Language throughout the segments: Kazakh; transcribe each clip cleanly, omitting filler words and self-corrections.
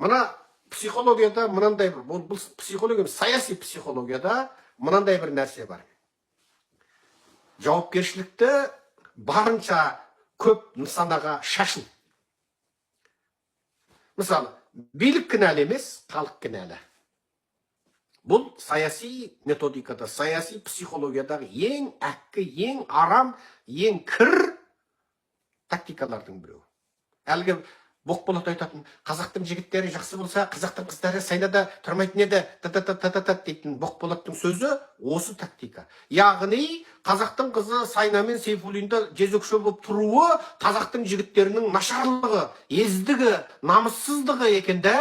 Мына психологияда мынандай бір, бұл психология, саяси психологияда мынандай бір нәрсе бар. Жауапкершілікті барынша көп нысанаға шашу. Мысалы, билік кінәлі емес, халық кінәлі. Бұл саяси методикада, саяси психологиядағы ең әккі, ең арам, ең кір тактикалардың біреуі. Әлгі Боқболат айтатын, қазақтың жігіттері жақсы болса, қазақтың қыздары сайнада тұрмайтын еді, та-та-та-та-та дейтін Боқболаттың сөзі осы тактика. Яғни, қазақтың қызы Сайна мен Сейфуллинда жезөкше болып тұруы қазақтың жігіттерінің нашарлығы, ездігі, намыссыздығы екенде,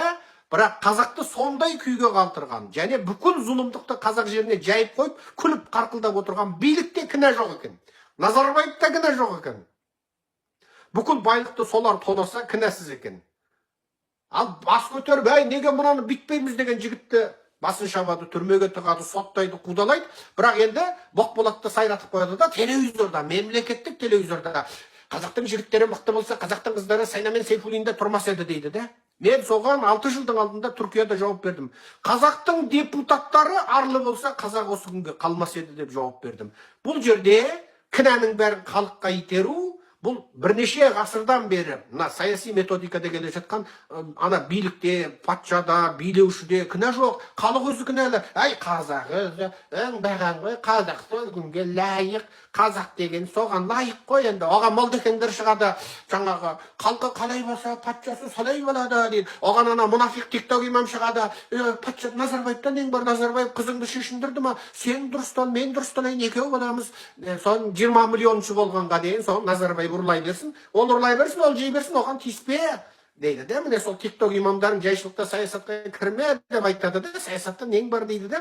бірақ қазақты сондай күйге қалтырған, және бүкіл зұлымдықты қазақ жеріне жайып қойып, күліп қарқылдап отырған билікте кінә жоқ екен. Назарбаевта кінә жоқ екен. Бүкіл байлықты солар тонаса кінәсіз екен. Ал бас көтеріп, неге мұнаны бітпейміз деген жігітті басын шабады, түрмеге тығады, соттайды, қудалайды. Бірақ енді Боқболатты сайратып қояды да, телевизорда, мемлекеттік телевизорда қазақтың жігіттері мықты болса, қазақтың қыздары Сайна мен Сейфуллинда тұрмас еді дейді де. Мен соған 6 жылдың алдында Түркияда жауап бердім. Қазақтың депутаттары арлы болса, қазақ осы күнге қалмас еді деп жауап бердім. Бұл жерде кінәнің бәрін халыққа итеру, бұл бірнеше ғасырдан бері саяси методикада келе жатқан ана билікте, патшада, билеушіде кінә жоқ. Халық өзі кінәлі. Қазағы, баған ғой, қазақстан күнге лайық, қазақ деген соған лайық қой енді. Оған молдекеңдер шығады, жаңағы халқы қалай болса, патшасы солай болады дейді. Оған ана мұнафиқ тикток имам шығады. Патша Назарбаевтан ең бар, Назарбаев қызыңды шешіндірді ма? Сен дұрыстан, мен дұрыстан, екеу боламыз. Сон 20 миллионшы болғанға дейін, сон Назарбаев ұрлай берсін, ол ұрлай берсін, ол жей берсін, оған тиіспе дейді де. Міне сол тикток имамдарын жайшылықта саясатқа кірме деп айтады да, саясатта нең бар дейді де.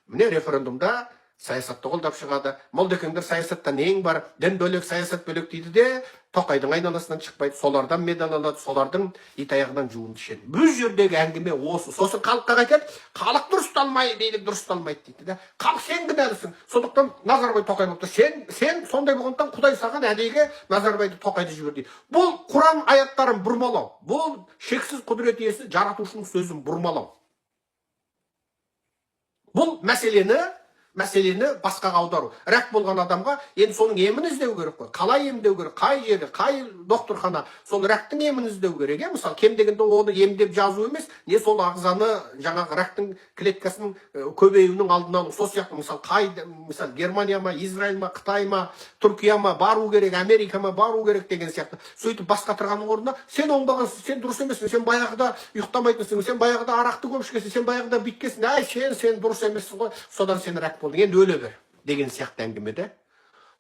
Міне референдумда саясатты қолдап шығады. Молдекеңдер саясаттан ең бар, дін бөлек, саясат бөлек дейді де, Тоқайдың айналасынан шықпайды, солардан медаль алады, солардың итаяғынан жуынды ішеді. Бұл жердегі әңгіме осы. Сосын халыққа қайтады, халық дұрысталмайды дейді, дұрысталмайды дейді де. Халық сен кінәлісің. Сондықтан Назарбаев Тоқай болыпты. Сен сондай болғандықтан Құдай саған әдейіге Назарбаевты Тоқайды жібер дейді. Бұл Құран аяттарын бұрмалау. Бұл шексіз құдірет иесі жаратушының сөзін бұрмалау. Бұл мәселені басқаға аудару. Рак болған адамға енді соның емін іздеу керек қой. Қалай емдеу керек? Қай жері, қай докторхана? Сол рактың емін іздеу керек. Мысалы, кем дегенде оны емдеп жазу емес, не сол ағзаны жаңағы рактың клеткасының көбеюінің алдын алу. Сол сияқты мысалы Германия ма, Израиль ма, Қытай ма, Түркия ма бару керек, Америка ма бару керек деген сияқты. Сөйтіп басқа тұрғанның орнына сен оңбағансың, сен дұрыс емессің, сен баяғыда ұйықтамайтынсың, сен баяғыда арақты көп ішкенсің, сен баяғыда бүйткенсің. Сен дұрыс емессің ғой, содан сен рак болдың, енді өле бер деген сияқты әңгімеде.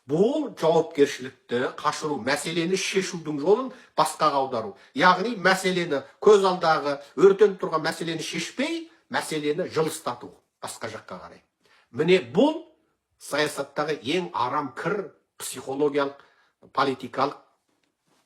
Бұл жауапкершілікті қашыру, мәселені шешудің жолын басқаға аудару. Яғни мәселені көз алдағы өртеніп тұрған мәселені шешпей, мәселені жылыстату басқа жаққа қарай. Міне бұл саясаттағы ең арам кір психологиялық, политикалық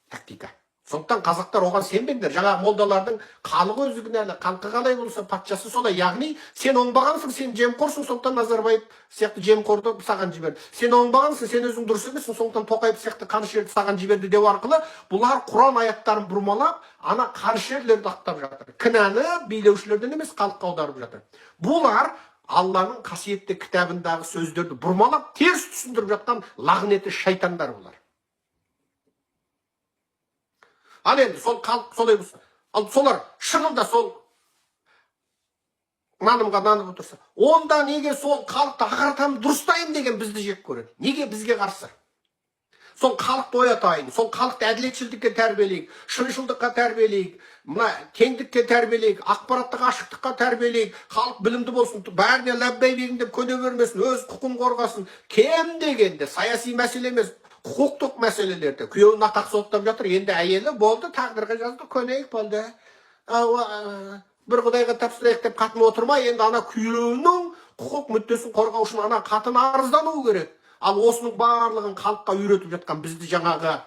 тактика. Сондықтан қазақтар оған сенбеңдер. Жаңағы молдалардың халық өзі кінәлі, халқы қалай болса патшасы солай. Яғни сен оңбағансың, сен жемқорсың, сондықтан Назарбаев сияқты жемқорды саған жіберді. Сен оңбағансың, сен өзің дұрыс емессің, сондықтан Тоқаев сияқты қанішерді саған жіберді деу арқылы бұлар Құран аяттарын бұрмалап, ана қанішерлерді ақтап жатыр. Кінәні билеушілерден емес, халыққа аударып жатыр. Бұлар Алланың қасиетті кітабындағы сөздерді бұрмалап, теріс түсіндіріп жатқан лағнеті шайтандар бұлар. Ал енді сол халық солай болса, ал солар шынында сол нанымға нанып отырса, онда неге сол халықты ағартамын, дұрыстайын деген бізді жек көреді? Неге бізге қарсы? Сол халықты оятайын, сол халықты әділетшілдікке тәрбиелейік, шыншылдыққа тәрбиелейік, мына теңдікке тәрбиелейік, ақпараттық ашықтыққа тәрбиелейік, халық білімді болсын, бәріне ләббәй бегін деп көне бермесін, өз құқын қорғасын. Кем дегенде саяси мәселе емес, құқықтық мәселелерді күйеуін атақ соттап жатыр, енді әйелі болды, тағдырға жазды, көнейік болды. Бір құдайға тапсырайық деп қатын отырмай, енді ана күйеуінің құқық мүддесін қорғау үшін ана қатын арыздануы керек. Ал осының барлығын халыққа үйретіп жатқан бізді жаңағы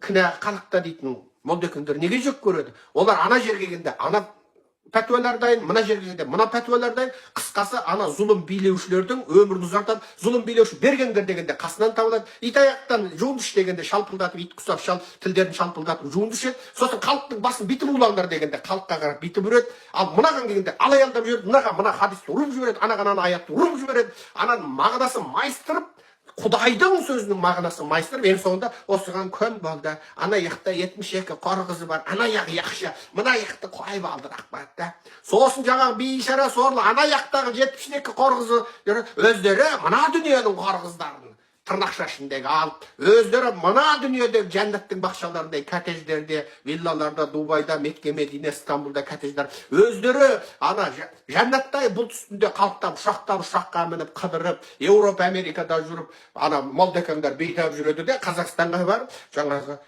кінә халықта дейтін молдекеңдер неге жек көреді? Олар ана жерге келгенде ана пәтуалар дайын, мына жерге де мына пәтуалар дайын. Қысқасы, ана зұлым билеушілердің өмірін ұзартады. Зұлым билеуші бергендер дегенде қасынан табылады. Ит аяқтан жуындыш дегенде шалпылдатып, ит құсап тілдерін шалпылдатып жуындыш еді. Сосын халықтың басын битіп улаңдар дегенде халыққа қарап битіп үреді. Ал мынаған келгенде алаялдап жібереді, мына хадисті ұрып жібереді, анаған аятты ұрып жібереді. Ананың мағынасын майыстырып, Құдайдың сөзінің мағынасы майыстырып, ең соңында осыған көн болды. Ана яқта 72 қор қызы бар, ана яқ яқшы, мына яқты қой балдырақ бар да. Сосын жаңағы бейшара сорлы, ана яқтағы 72 қор қызы өздері мына дүниенің қор қыздарын тырнақша ішіндегі алып, өздері мына дүниедегі жәннаттың бақшаларындай коттедждерде, виллаларда, Дубайда, Мекке, Медине, Стамбулда коттедждар, өздері ана жәннаттай бұлт үстінде қалықтап, ұшаққа мініп қыдырып, Еуропа, Америкада жүріп, ана молдекаңдар бейтап жүреді де, Қазақстанға барып, жаңағы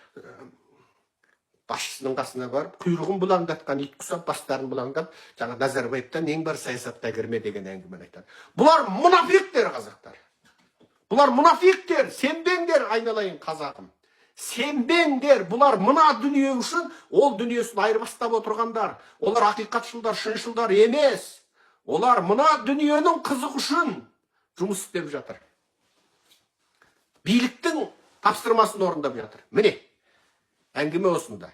басшысының қасына барып, құйрығын бұлаңдатқан ит құсап, бастарын бұлаңдап, жаңа Назарбаевтан ең бар саясатта кірме деген әңгімені айтады. Бұлар мұнафиқтер, қазақтар. Бұлар мұнафиқтер, сенбеңдер, айналайын қазағым. Сенбеңдер, бұлар мына дүние үшін, ол дүниесін айырбастап отырғандар. Олар ақиқатшылдар, шыншылдар емес. Олар мына дүниенің қызық үшін жұмыс істеп жатыр. Биліктің тапсырмасын орындап жатыр. Міне, әңгіме осында.